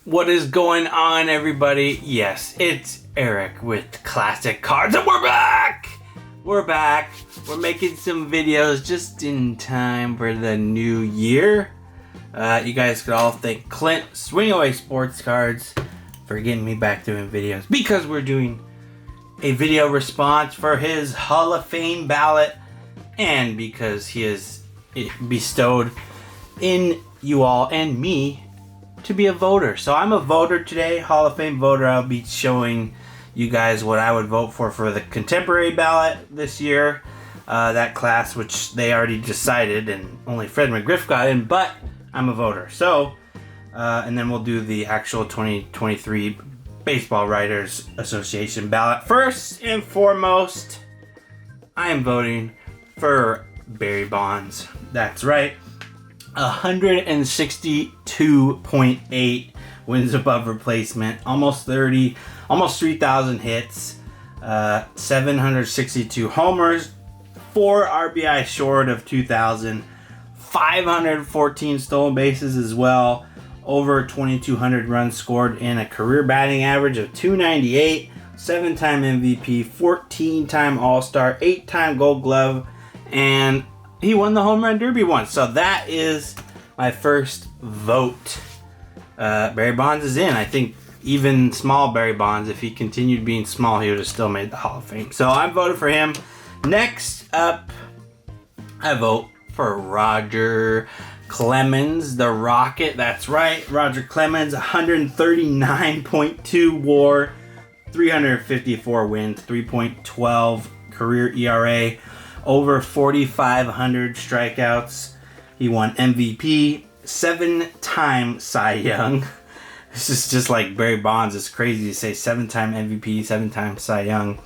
What is going on, everybody? Yes, it's Erik with Classic Cards, and we're back! We're back. We're making some videos just in time for the new year. You guys could all thank Clint, Swing Away Sportscards, for getting me back doing videos, because we're doing a video response for his Hall of Fame ballot, and because he has bestowed in you all and me to be a voter. So I'm a voter today, Hall of Fame voter. I'll be showing you guys what I would vote for the contemporary ballot this year. That class, which they already decided, and only Fred McGriff got in, but I'm a voter. So, and then we'll do the actual 2023 Baseball Writers Association ballot. First and foremost, I am voting for Barry Bonds. That's right. 162.8 wins above replacement, almost 3,000 hits, 762 homers, 4 RBI short of 2,000, 514 stolen bases as well, over 2,200 runs scored, and a career batting average of 298, 7-time MVP, 14-time All-Star, 8-time Gold Glove, and he won the Home Run Derby once. So that is my first vote. Barry Bonds is in. I think even small Barry Bonds, if he continued being small, he would have still made the Hall of Fame. So I voted for him. Next up, I vote for Roger Clemens, the Rocket. That's right, Roger Clemens, 139.2 WAR, 354 wins, 3.12 career ERA, over 4,500 strikeouts. He won MVP, 7-time Cy Young. This is just like Barry Bonds. It's crazy to say 7-time MVP, 7-time Cy Young.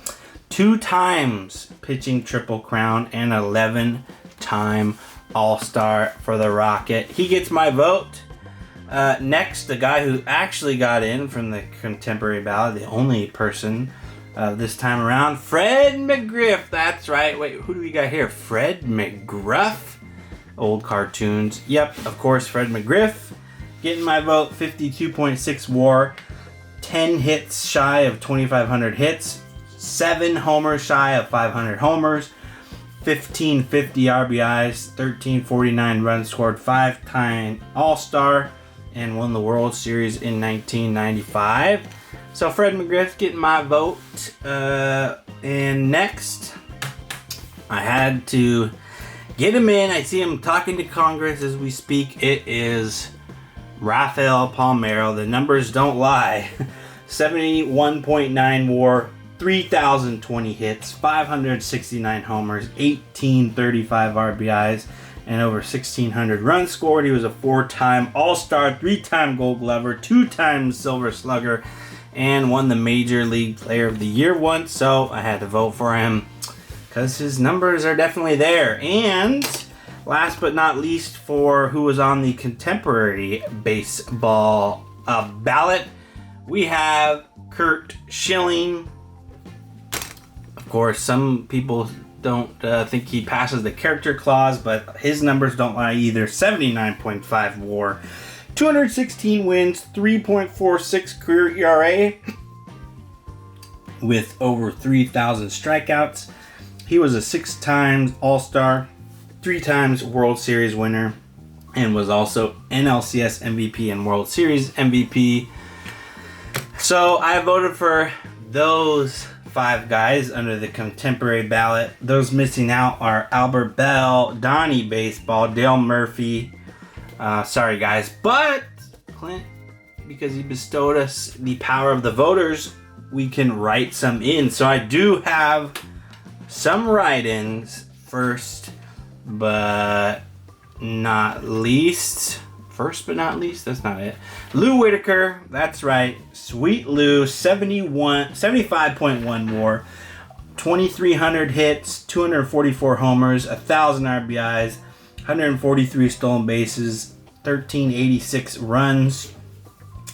2 times pitching Triple Crown, and 11-time All-Star for the Rocket. He gets my vote. Next, the guy who actually got in from the contemporary ballot, the only person this time around, Fred McGriff. That's right. Wait, who do we got here? Fred McGruff? Old cartoons. Yep, of course, Fred McGriff. Getting my vote. 52.6 WAR, 10 hits shy of 2,500 hits, 7 homers shy of 500 homers, 1,550 RBIs, 1,349 runs scored, 5-time All-Star, and won the World Series in 1995. So Fred McGriff getting my vote. And next, I had to get him in. I see him talking to Congress as we speak. It is Rafael Palmeiro. The numbers don't lie. 71.9 WAR, 3,020 hits, 569 homers, 1,835 RBIs, and over 1,600 runs scored. He was a 4-time All-Star, 3-time Gold Glover, 2-time Silver Slugger, and won the Major League Player of the Year once. So I had to vote for him because his numbers are definitely there. And last but not least, for who was on the contemporary baseball ballot, we have Curt Schilling. Of course, some people don't think he passes the character clause, but his numbers don't lie either. 79.5 WAR, 216 wins, 3.46 career ERA, with over 3,000 strikeouts. He was a 6-time All-Star, 3 times World Series winner, and was also NLCS MVP and World Series MVP. So I voted for those 5 guys under the contemporary ballot. Those missing out are Albert Bell, Donnie Baseball, Dale Murphy. Sorry guys, but Clint, because he bestowed us the power of the voters, we can write some in. So I do have some write-ins. First but not least, that's not it. Lou Whitaker, that's right. Sweet Lou, 75.1 WAR, 2,300 hits, 244 homers, 1,000 RBIs, 143 stolen bases, 1,386 runs.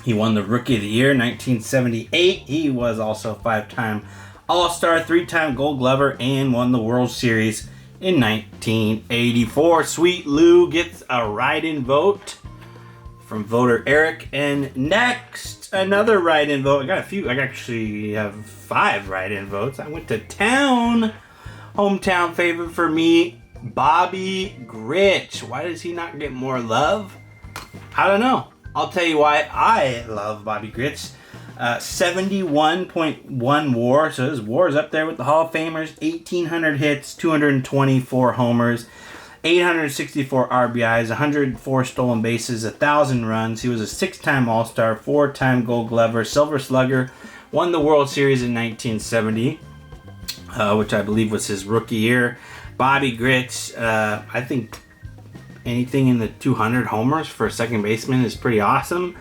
He won the Rookie of the Year 1978. He was also a 5-time All-Star, 3-time Gold Glover, and won the World Series in 1984. Sweet Lou gets a write-in vote. from voter Erik. And next, another write-in vote. I got a few. I actually have 5 write-in votes. I went to town. Hometown favorite for me, Bobby Grich. Why does he not get more love? I don't know. I'll tell you why I love Bobby Grich. 71.1 WAR, so his WAR is up there with the Hall of Famers. 1,800 hits, 224 homers, 864 RBIs, 104 stolen bases, 1,000 runs. He was a 6-time All-Star, 4-time Gold Glover, Silver Slugger, won the World Series in 1970, which I believe was his rookie year. Bobby Grich, I think anything in the 200 homers for a second baseman is pretty awesome.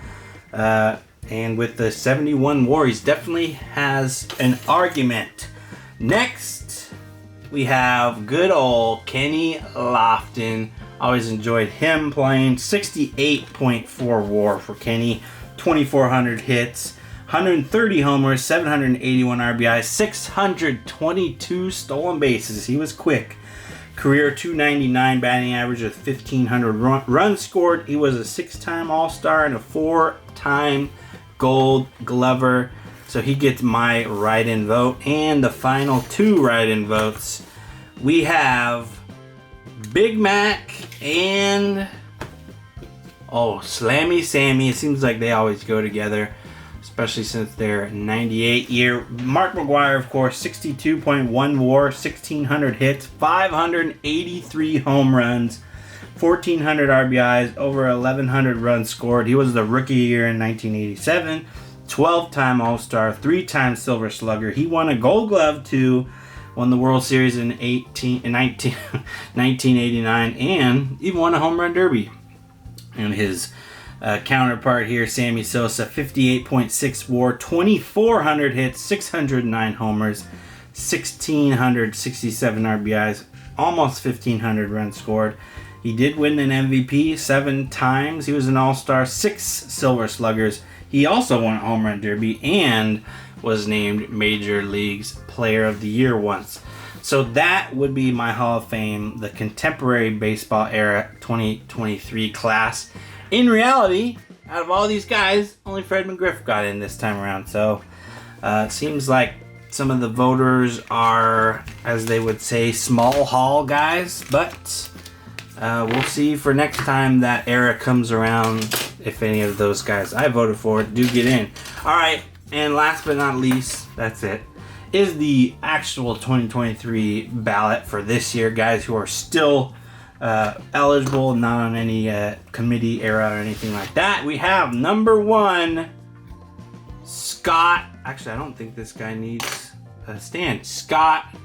And with the 71 WAR, he definitely has an argument. Next, we have good old Kenny Lofton. Always enjoyed him playing. 68.4 WAR for Kenny. 2,400 hits. 130 homers. 781 RBIs. 622 stolen bases. He was quick. Career .299 batting average with 1,500 runs scored. He was a 6-time All-Star and a 4-time Gold Glover. So he gets my write-in vote. And the final 2 write-in votes, we have Big Mac and Slammy Sammy. It seems like they always go together, especially since they're 98 year. Mark McGwire, of course, 62.1 WAR, 1,600 hits, 583 home runs, 1,400 RBIs, over 1,100 runs scored. He was the rookie year in 1987, 12-time All-Star, 3-time Silver Slugger. He won a Gold Glove too, won the World Series in 1989, and even won a Home Run Derby. And his counterpart here, Sammy Sosa, 58.6 WAR, 2,400 hits, 609 homers, 1,667 RBIs, almost 1,500 runs scored. He did win an MVP 7 times. He was an All-Star, 6 Silver Sluggers. He also won a Home Run Derby and was named Major League's Player of the Year once. So that would be my Hall of Fame, the contemporary baseball era 2023 class. In reality, out of all these guys, only Fred McGriff got in this time around. So it seems like some of the voters are, as they would say, small hall guys. But we'll see for next time that era comes around if any of those guys I voted for do get in. All right, and last but not least, that's it, is the actual 2023 ballot for this year. Guys who are still eligible, not on any committee era or anything like that. We have number 1, Scott. Actually, I don't think this guy needs a stand. Scott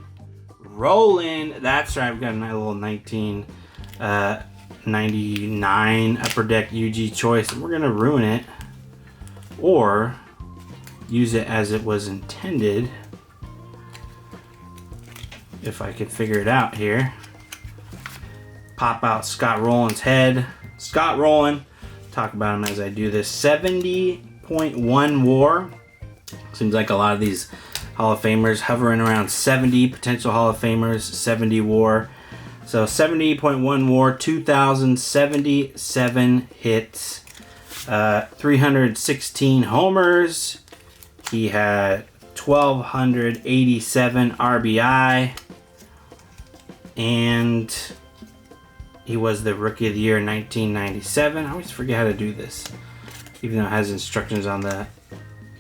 Rowland. That's right. I've got a little 1999 Upper Deck UG choice. And we're gonna ruin it or use it as it was intended. If I could figure it out here. Pop out Scott Rowland's head. Scott Rowland, talk about him as I do this. 70.1 WAR. Seems like a lot of these Hall of Famers hovering around 70. Potential Hall of Famers, 70 WAR. So 70.1 WAR, 2,077 hits, 316 homers. He had 1,287 RBI. And he was the Rookie of the Year in 1997. I always forget how to do this, even though it has instructions on the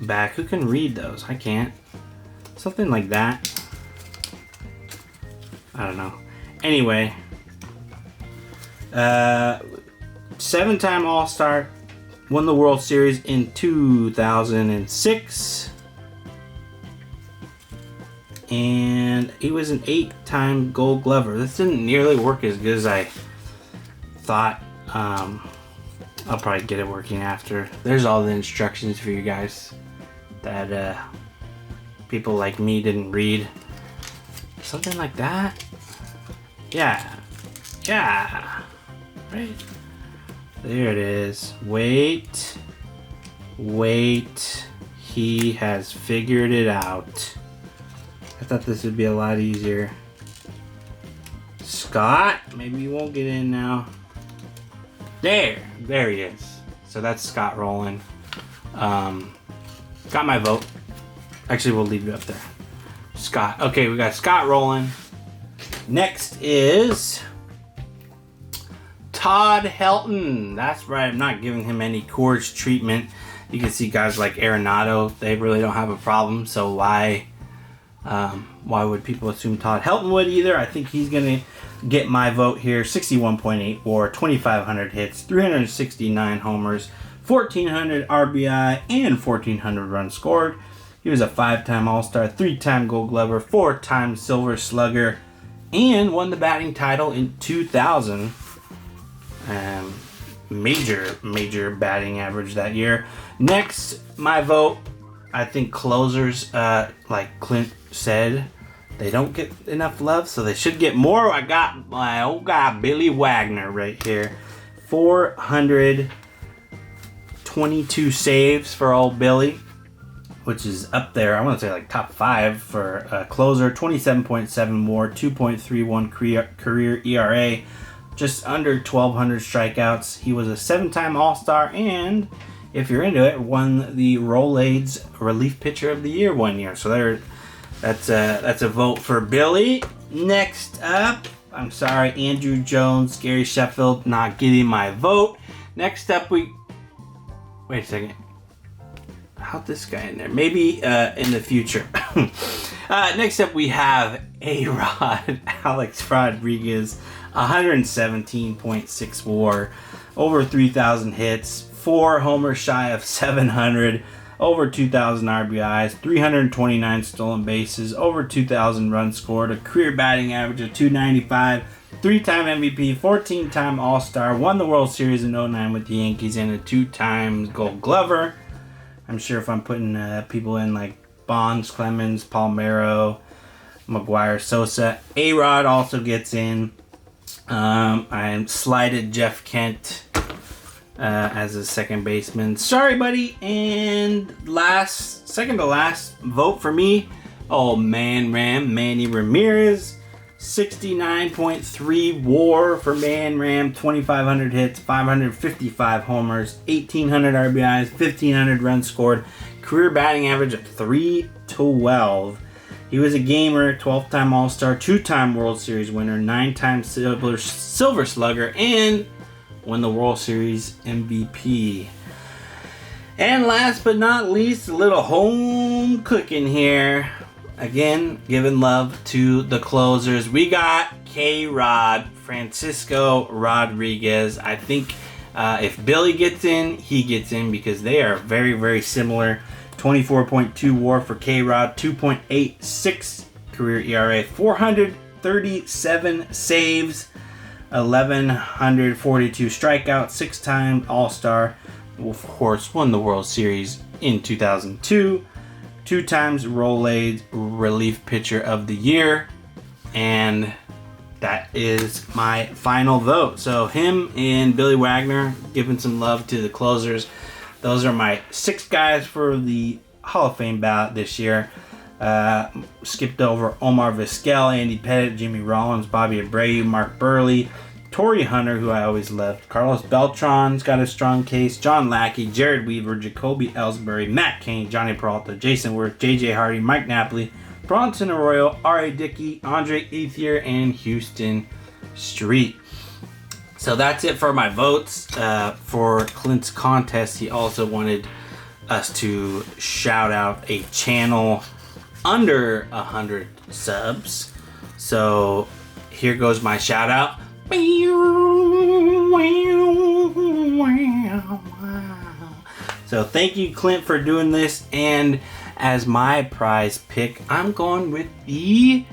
back. Who can read those? I can't. Something like that. I don't know. Anyway, 7-time All-Star, won the World Series in 2006. And he was an 8-time Gold Glover. This didn't nearly work as good as I thought. I'll probably get it working after. There's all the instructions for you guys that people like me didn't read. Something like that. Yeah. Right. There it is. Wait. He has figured it out. I thought this would be a lot easier. Scott, maybe you won't get in now. There he is. So that's Scott Rowland. Got my vote. Actually, we'll leave it up there. Scott. Okay, we got Scott Rowland. Next is Todd Helton. That's right. I'm not giving him any Coors treatment. You can see guys like Arenado, they really don't have a problem. So why would people assume Todd Helton would either? I think he's going to get my vote here. 61.8 WAR, 2,500 hits, 369 homers, 1,400 RBI, and 1,400 runs scored. He was a 5-time All-Star, 3-time Gold Glover, 4-time Silver Slugger, and won the batting title in 2000. Major batting average that year. Next, my vote. I think closers, like Clint said, they don't get enough love, so they should get more. I got my old guy Billy Wagner right here. 422 saves for old Billy, which is up there. I want to say like top 5 for a closer. 27.7 WAR, 2.31 career ERA, just under 1,200 strikeouts. He was a 7-time All-Star, and if you're into it, won the Rolaids Relief Pitcher of the Year one year. So that's a vote for Billy. Next up, I'm sorry, Andrew Jones, Gary Sheffield, not getting my vote. Next up, wait a second. How'd this guy in there? Maybe in the future. Next up, we have A-Rod, Alex Rodriguez, 117.6 WAR, over 3,000 hits, 4 homers shy of 700, over 2,000 RBIs, 329 stolen bases, over 2,000 runs scored, a career batting average of 295, 3-time MVP, 14-time All-Star, won the World Series in 2009 with the Yankees, and a 2-time Gold Glover. I'm sure if I'm putting people in like Bonds, Clemens, Palmeiro, McGuire, Sosa, A-Rod also gets in. I slided Jeff Kent as a second baseman. Sorry, buddy. And second to last vote for me. Oh, Manny Ramirez. 69.3 WAR for Man Ram, 2,500 hits, 555 homers, 1,800 RBIs, 1,500 runs scored, career batting average of 312. He was a gamer, 12-time All-Star, 2-time World Series winner, 9-time Silver Slugger, and won the World Series MVP. And last but not least, a little home cooking here. Again, giving love to the closers. We got K-Rod, Francisco Rodriguez. I think if Billy gets in, he gets in because they are very, very similar. 24.2 WAR for K-Rod, 2.86 career ERA, 437 saves, 1,142 strikeouts, 6-time All-Star. Of course, won the World Series in 2002. 2 times Rolaids Relief Pitcher of the Year. And that is my final vote. So him and Billy Wagner giving some love to the closers. Those are my 6 guys for the Hall of Fame ballot this year. Skipped over Omar Vizquel, Andy Pettitte, Jimmy Rollins, Bobby Abreu, Mark Burley, Torrey Hunter, who I always loved, Carlos Beltran's got a strong case, John Lackey, Jared Weaver, Jacoby Ellsbury, Matt Cain, Johnny Peralta, Jason Worth, J.J. Hardy, Mike Napoli, Bronson Arroyo, R.A. Dickey, Andre Ethier, and Houston Street. So that's it for my votes. For Clint's contest, he also wanted us to shout out a channel under 100 subs. So here goes my shout out. So thank you, Clint, for doing this. And as my prize pick, I'm going with the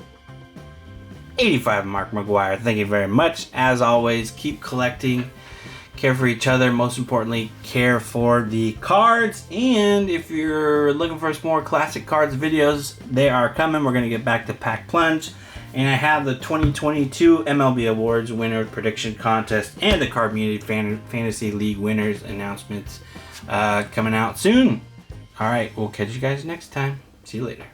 85 Mark McGwire. Thank you very much. As always, keep collecting. Care for each other. Most importantly, care for the cards. And if you're looking for some more classic cards videos, they are coming. We're going to get back to Pack Plunge. And I have the 2022 MLB Awards winner prediction contest and the Cardmunity Fantasy League winners announcements coming out soon. All right, we'll catch you guys next time. See you later.